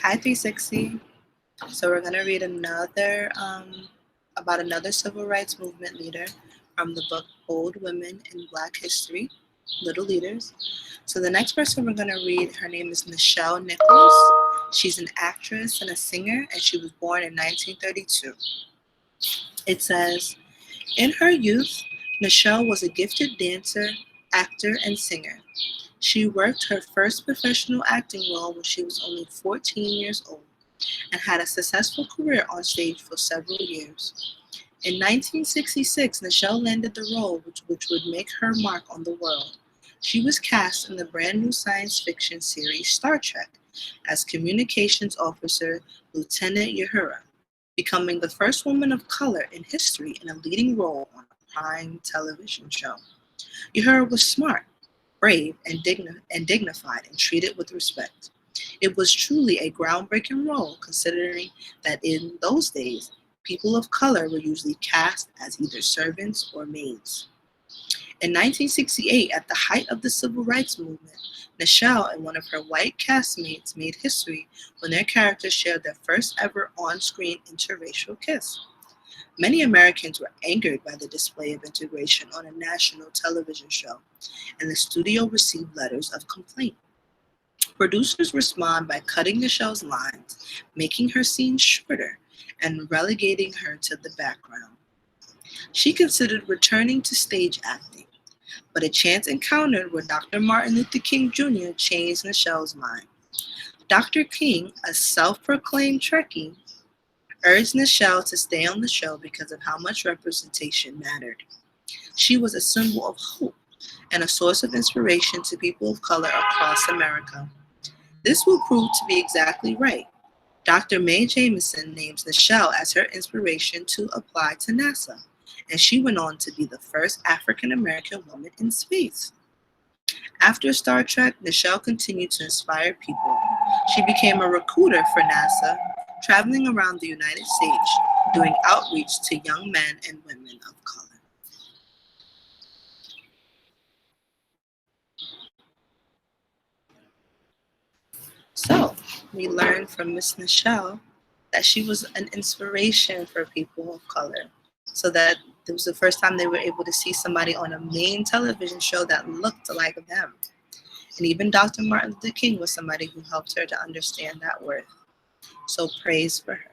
Hi 360. So we're going to read about another civil rights movement leader from the book Old Women in Black History, Little Leaders. So the next person we're going to read, her name is Nichelle Nichols. She's an actress and a singer, and she was born in 1932. It says, in her youth, Nichelle was a gifted dancer, actor, and singer. She worked her first professional acting role when she was only 14 years old and had a successful career on stage for several years. In 1966, Nichelle landed the role which would make her mark on the world. She was cast in the brand new science fiction series Star Trek as Communications Officer Lieutenant Uhura, becoming the first woman of color in history in a leading role on a prime television show. Uhura was smart, brave, and dignified and treated with respect. It was truly a groundbreaking role considering that in those days, people of color were usually cast as either servants or maids. In 1968, at the height of the civil rights movement, Nichelle and one of her white castmates made history when their characters shared their first ever on-screen interracial kiss. Many Americans were angered by the display of integration on a national television show, and the studio received letters of complaint. Producers respond by cutting Nichelle's lines, making her scenes shorter, and relegating her to the background. She considered returning to stage acting, but a chance encounter with Dr. Martin Luther King Jr. changed Nichelle's mind. Dr. King, a self-proclaimed Trekkie, urged Nichelle to stay on the show because of how much representation mattered. She was a symbol of hope and a source of inspiration to people of color across America. This will prove to be exactly right. Dr. Mae Jemison names Nichelle as her inspiration to apply to NASA, and she went on to be the first African American woman in space. After Star Trek, Nichelle continued to inspire people. She became a recruiter for NASA, traveling around the United States doing outreach to young men and women of color. So, we learned from Miss Nichelle that she was an inspiration for people of color. So that it was the first time they were able to see somebody on a main television show that looked like them. And even Dr. Martin Luther King was somebody who helped her to understand that worth. So praise for her.